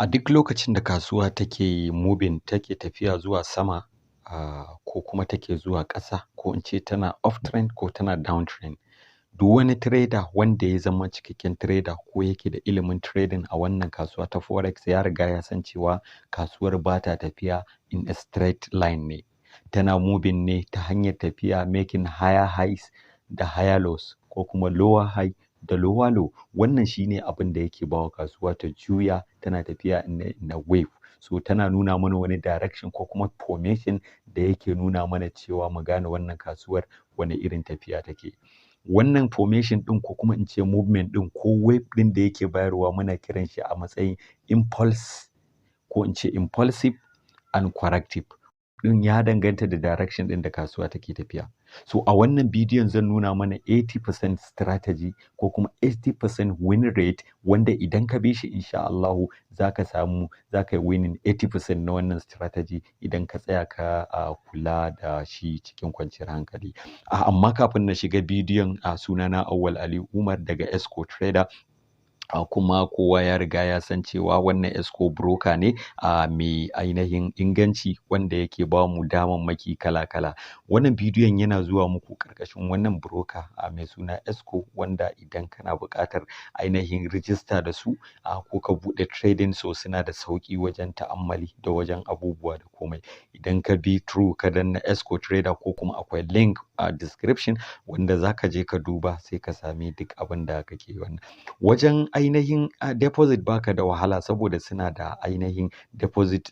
A duk lokacin da kasuwa take moving, take tafiya zuwa sama, ko kuma take zuwa ƙasa, ko in ce tana up trend ko tana down trend. Duk wani trader wanda ya zama cikakken trader ko yake da ilimin trading a wannan kasuwa ta Forex ya riga ya san cewa kasuwar ba ta tafiya in a straight line ne. Tana moving ne ta hanyar tafiya making higher highs da higher lows ko kuma lower high da lower low. Wannan shine abin da yake bawa kasuwa ta juya tana tafiya in a wave. So tana nuna mana wani direction ko kuma formation da yake nuna mana cewa mu gane wannan kasuwar wane irin tafiya take. Wannan formation ɗin ko kuma in ce movement ɗin ko wave ɗin da yake bayarwa muna kiran shi a matsayin impulse ko in ce impulsive and corrective. Ɗin ya danganta da direction ɗin da kasuwa take tafiya. So a wannan bidiyon zan nuna mana 80% strategy ko kuma 80% win rate wanda idan ka bi shi insha Allahu za ka yi winning 80% na wannan strategy idan ka tsaya ka kula da shi cikin kwanciyar hankali. Amma kafin na shiga bidiyon, sunana Auwal Ali Umar daga EXCO Trader. Kuma kowa ya riga ya san cewa wannan EXCO broker ne mai ainihin inganci wanda yake ba mu damammaki kala-kala. Wannan bidiyon yana zuwa muku ƙarƙashin wannan broker mai suna EXCO, wanda idan kana buƙatar ainihin rijista da su ko ka buɗe trading, so suna da sauƙi wajen ta'ammali da wajen abubuwa da komai. Idan ka bi through ka danna EXCO Trader ko kuma akwai link a description wanda za ka je ka duba sai ka sami duk abin da kake wannan. Wajen ainihin deposit baka da wahala saboda suna da ainihin deposit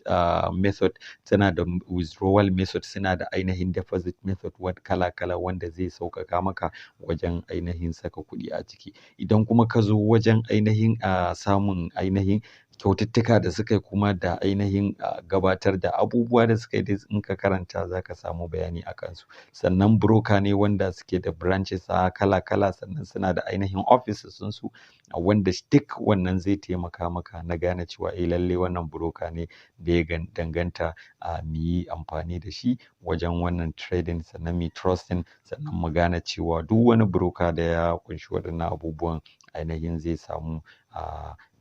method, suna da withdrawal method, suna da ainihin deposit method kala-kala wanda zai sauƙaƙa maka wajen ainihin saka kuɗi a ciki. Idan kuma ka zo wajen ainihin samun ainihin kyaututtuka da suka yi kuma da ainihin gabatar da abubuwa da suka yi, in ka karanta za ka samu bayani a kansu. Sannan broker ne wanda suke da branches kala-kala, sannan suna da ainihin offices su wanda duk wannan zai taimaka maka na gane cewa lalle wannan broker ne da ya danganta mu yi amfani da shi wajen wannan trading, sannan mu trusting, sannan mu gane cewa duk wani broker da ya kunshi waɗannan abubuwan ainihin zai samu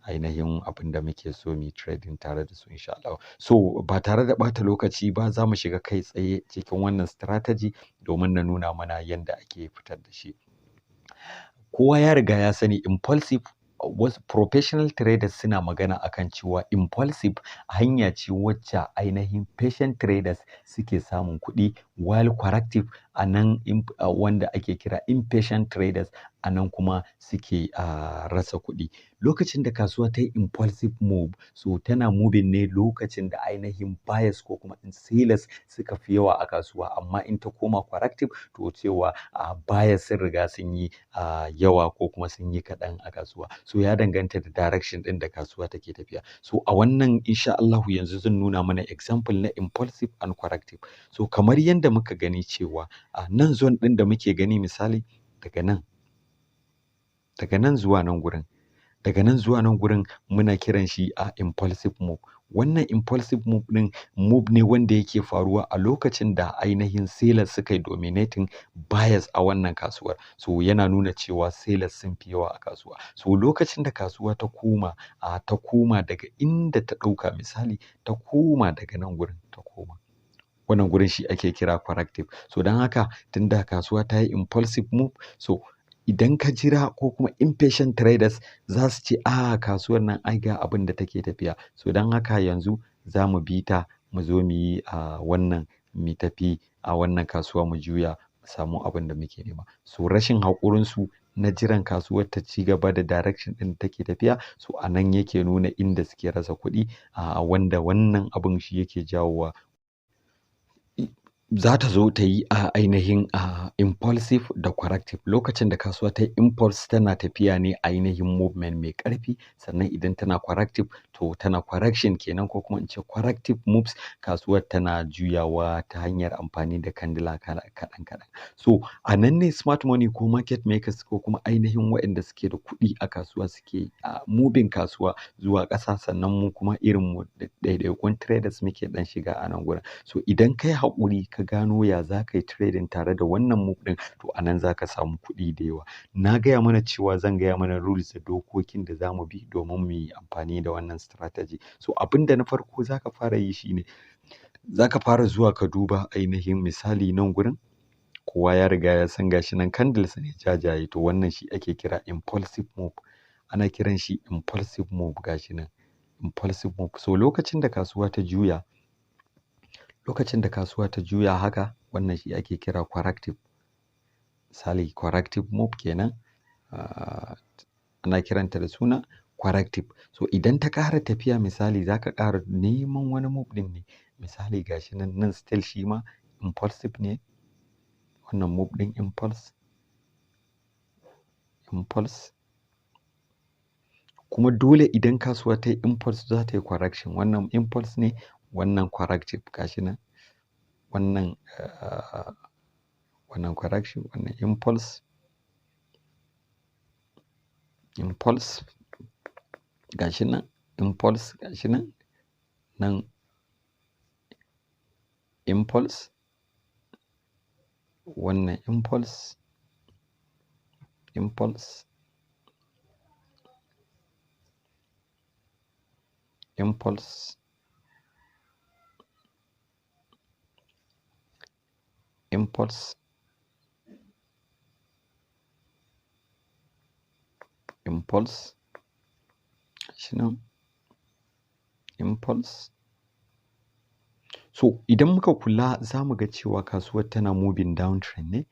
ainihin abin da muke so mu trading tare da su insha Allah. So ba tare da ɓata lokaci ba za mu shiga kai tsaye cikin wannan strategy domin na nuna mana yadda ake fitar da shi. Kowa ya riga ya sani impulsive, wasu professional traders suna magana akan cewa impulsive hanya ce wacce ainihin patient traders suke samun kuɗi, while corrective wanda ake kira impatient traders anan kuma suke rasa kuɗi. Lokacin da kasuwa ta yi impulsive move, so tana moving ne lokacin da ainihin buyers ko kuma sellers suka fi yawa a kasuwa, amma in ta koma corrective to cewa buyers sun riga sun yi yawa ko kuma sun yi kaɗan a kasuwa. So ya danganta da direction ɗin da kasuwa take tafiya. So a wannan insha Allahu yanzu zan nuna mana example na impulsive and corrective. So kamar yadda muka gani cewa nan zone ɗin da muke gani misali daga nan zuwa nan gurin muna kiran shi impulsive move. Wannan impulsive move ɗin move ne wanda yake faruwa a lokacin da ainihin sellers suka yi dominating buyers a wannan kasuwar. So yana nuna cewa sellers sun fi yawa a kasuwa. So lokacin da kasuwa ta koma daga inda ta ɗauka misali, ta koma daga nan gurin wannan gurin shi ake kira corrective. So don haka tunda kasuwa ta yi impulsive move, so idan ka jira ko kuma impatient traders za su ce kasuwar nan ai ga abin da take tafiya. So don haka yanzu za mu bi ta mu zo mu yi mu tafi a wannan kasuwa mu juya mu samu abin da muke nema. So rashin haƙurinsu na jiran kasuwar ta ci gaba da direction ɗin da take tafiya, so a nan yake nuna inda suke rasa kuɗi, wanda wannan abin shi yake jawowa za ta zo ta yi ainihin impulsive da corrective. Lokacin da kasuwa ta yi impulse tana tafiya ne ainihin movement mai ƙarfi, sannan idan tana corrective to tana correction kenan ko kuma in ce corrective moves, kasuwar tana juyawa ta hanyar amfani da kandila kaɗan. So a nan ne smart money ko market makers ko kuma ainihin waɗanda suke da kuɗi a kasuwa suke moving kasuwa zuwa ƙasa, sannan mu kuma irin mu ɗaiɗaikun traders muke ɗan shiga a nan gurin. So idan kai haƙuri ka gano ya za ka yi trading tare da wannan move ɗin, to a nan za ka samu kuɗi da yawa. Na gaya mana cewa zan gaya mana rules da dokokin da za mu bi domin mu yi amfani da wannan strategy. So abin da na farko za ka fara yi shine za ka fara zuwa ka duba ainihin misali nan gurin kowa ya riga ya san gashi nan candles ne jajaye, to wannan shi ake kira impulsive move. Ana kiran shi impulsive move, gashi nan impulsive move. So lokacin da kasuwa ta juya haka, wannan shi ake kira corrective. Misali corrective move kenan, ana kiranta da suna corrective. So idan ta ƙara tafiya misali za ka ƙara neman wani move ɗin ne, misali gashi nan still shi ma impulsive ne, wannan move ɗin impulse. Kuma dole idan kasuwa ta yi impulse za ta yi correction. Wannan impulse ne, wannan corrective, gashi nan wannan correction, wannan impulse gashi nan impulse, gashi nan impulse, wannan impulse gashi nan impulse. So idan muka kula za mu ga cewa kasuwar tana moving downtrend ne,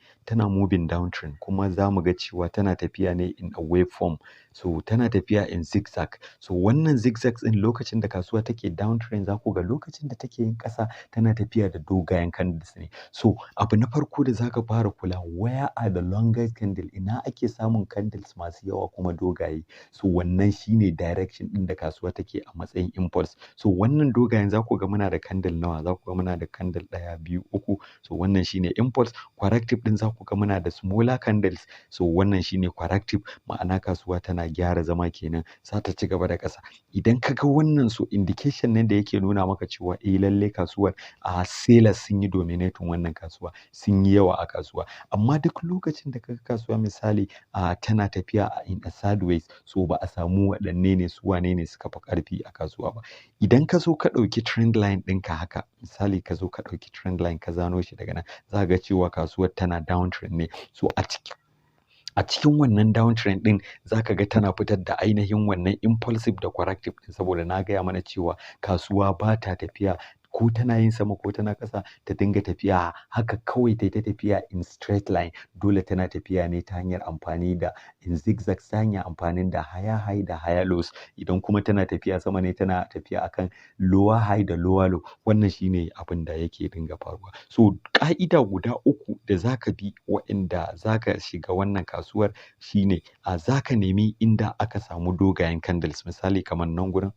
kuma za mu ga cewa tana tafiya ne in a wave form. So tana tafiya in zigzag. So wannan zigzag ɗin lokacin da kasuwa take downtrend za ku ga lokacin da take yin ƙasa tana tafiya da dogayen candles ne. So abu na farko da za ka fara kula, where are the longest candle, ina ake samun candles masu yawa kuma dogaye. So wannan shine direction ɗin da kasuwa take a matsayin impulse. So wannan dogayen za ku ga muna da candle nawa, za ku ga muna da candle 1, 2, 3. So wannan shine impulse. Corrective ɗin za ku ga muna da smaller candles. So wannan shine corrective, ma'ana kasuwa tana gyara zama kenan, za ta ci gaba da ƙasa. Idan ka ga wannan, so indication ne da yake nuna maka cewa lalle kasuwar sellers sun yi dominating wannan kasuwa, sun yi yawa a kasuwa. Amma duk lokacin da kaga kasuwa misali tana tafiya in a sideways, so ba a samu waɗanne ne su wane ne suka fi ƙarfi a kasuwa ba. Idan ka zo ka ɗauki trend line ɗinka haka, misali ka zo ka ɗauki trend line ka zano shi daga nan, za ka ga cewa kasuwar tana downtrend ne. So a cikin wannan downtrend ɗin za ka ga tana fitar da ainihin wannan impulsive da corrective ɗin, saboda na gaya mana cewa kasuwa ba ta tafiya ko tana yin sama ko tana ƙasa ta dinga tafiya haka kawai ta tafiya in straight line. Dole tana tafiya ne ta hanyar amfani da in zigzag, ta hanyar amfani da higher high da higher lows. Idan kuma tana tafiya sama ne, tana tafiya akan lower high da lower low. Wannan shine abin da yake dinga faruwa. So ƙa'ida guda 3 da za ka bi waɗanda za ka shiga wannan kasuwar shine za ka nemi inda aka samu dogayen candles, misali kamar nan gurin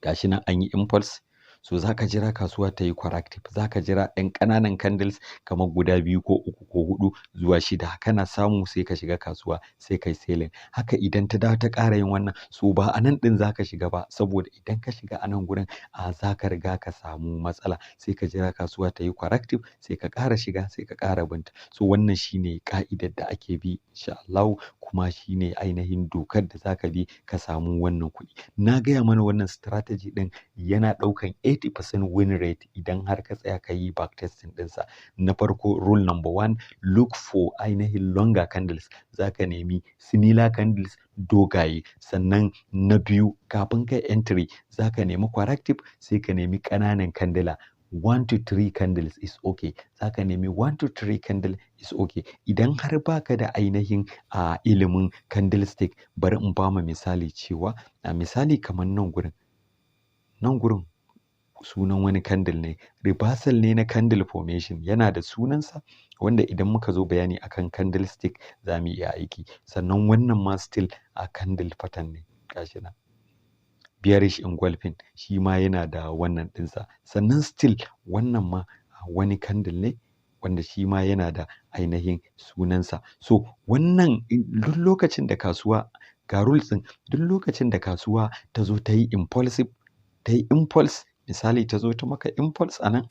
gashi nan an yi impulse. So za ka jira kasuwa ta yi corrective, za ka jira ɗan ƙananan candles kamar guda 2 ko 3 ko 4 zuwa 6, kana samu sai ka shiga kasuwa sai kai selling. Haka idan ta dawo ta ƙara yin wannan, so ba a nan ɗin za ka shiga ba, saboda idan ka shiga a nan gurin za ka riga ka samu matsala. Sai ka jira kasuwa ta yi corrective sai ka ƙara shiga, sai ka ƙara binta. So wannan shine ƙa'idar da ake bi insha Allah, kuma shine ainihin dokar da za ka bi ka samu wannan kuɗi. Na gaya mana wannan strategy ɗin yana ɗaukan 80% win rate idan har ka tsaya ka yi backtesting ɗinsa. Na farko, rule number 1, look for ainihin longer candles. Za ka nemi similar candles dogaye. Sannan na biyu, kafin kai entry za ka nemi corrective, sai ka nemi ƙananan candle. 1 to 3 candles is okay. Za ka nemi 1 to 3 candle is okay. Idan har baka da ainihin ilimin candlestick, bari in ba mu misali cewa misali kamar nan gurin sunan wani candle ne, reversal ne na candle formation, yana da sunansa wanda idan muka zo bayani akan candlestick za mu iya aiki. Sannan wannan ma still candle pattern ne, gashi nan bearish engulfing, shi ma yana da wannan ɗinsa. Sannan still wannan ma wani candle ne wanda shi ma yana da ainihin sunansa. So wannan duk lokacin da kasuwa, ga rules ɗin, duk lokacin da kasuwa ta zo ta yi impulse, misali ta zo ta maka impulse a nan,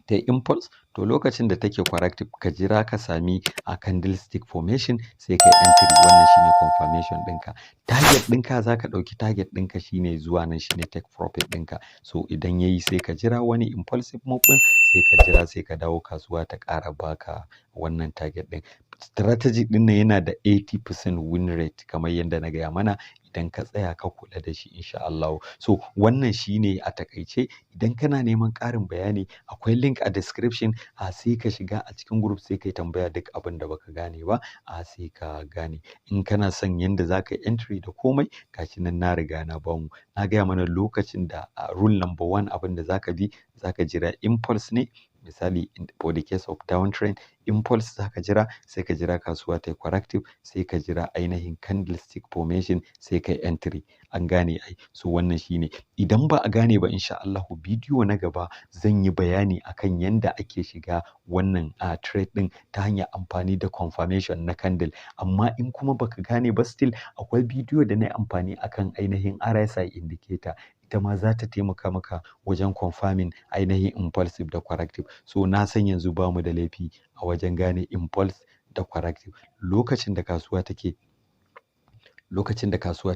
ta impulse, to lokacin da take corrective ka jira ka sami a candlestick formation sai kai entry, wannan shine confirmation ɗinka. Target ɗinka za ka ɗauki target ɗinka shine zuwa nan shine take profit ɗinka. So idan yayi sai ka jira wani impulsive move ɗin sai ka jira sai ka dawo kasuwa ta ƙara baka wannan target ɗin. Strategy ɗin nan yana da 80% win rate kamar yadda na gaya mana idan ka tsaya ka kula da shi insha Allah. So wannan shine a takaice. Idan kana neman ƙarin bayani akwai link a description, sai ka shiga a cikin group sai kai tambaya duk abin da baka gane ba sai ka gane. In kana son yanda za ka yi entry da komai gashi nan na riga na bamu. Na gaya mana lokacin da rule number 1 abin da za ka bi, za ka jira impulse ne. Misali for the case of downtrend, impulse za ka jira sai ka jira kasuwa ta yi corrective sai ka jira ainihin candlestick formation sai ka yi entry. An gane ai. So wannan shine. Idan ba a gane ba insha Allahu bidiyo na gaba zan yi bayani akan yanda ake shiga wannan trade din ta hanyar amfani da confirmation na candle. Amma in kuma baka gane ba still akwai bidiyo da na yi amfani akan ainihin RSI indicator. Ita ma za ta taimaka maka wajen confirming ainihin impulsive da corrective. So na san yanzu ba mu da laifi a wajen gane impulse da corrective. Lokacin da kasuwa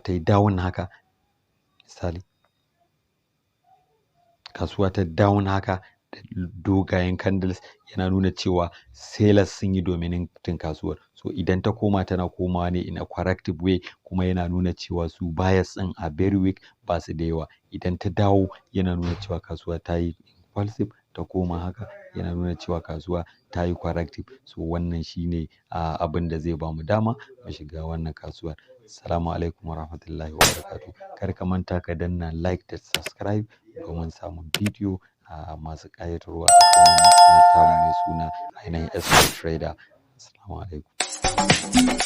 ta yi down haka, misali kasuwa ta down haka da dogayen candles yana nuna cewa sellers sun yi dominating kasuwar. So idan ta koma tana komawa ne in a corrective way kuma yana nuna cewa su buyers din a very weak, ba su da yawa. Idan ta dawo yana nuna cewa kasuwa ta yi impulsive, ta koma haka yana nuna cewa kasuwa ta yi corrective. So wannan shine abin da zai bamu dama mu shiga wannan kasuwar. Assalamu alaikum warahmatullahi wabarakatuh. Kar ka manta ka danna like da subscribe domin samun bidiyo masu ƙayatarwa a kan wannan channel tamu mai suna ainihin EXCO Trader. Assalamu alaikum.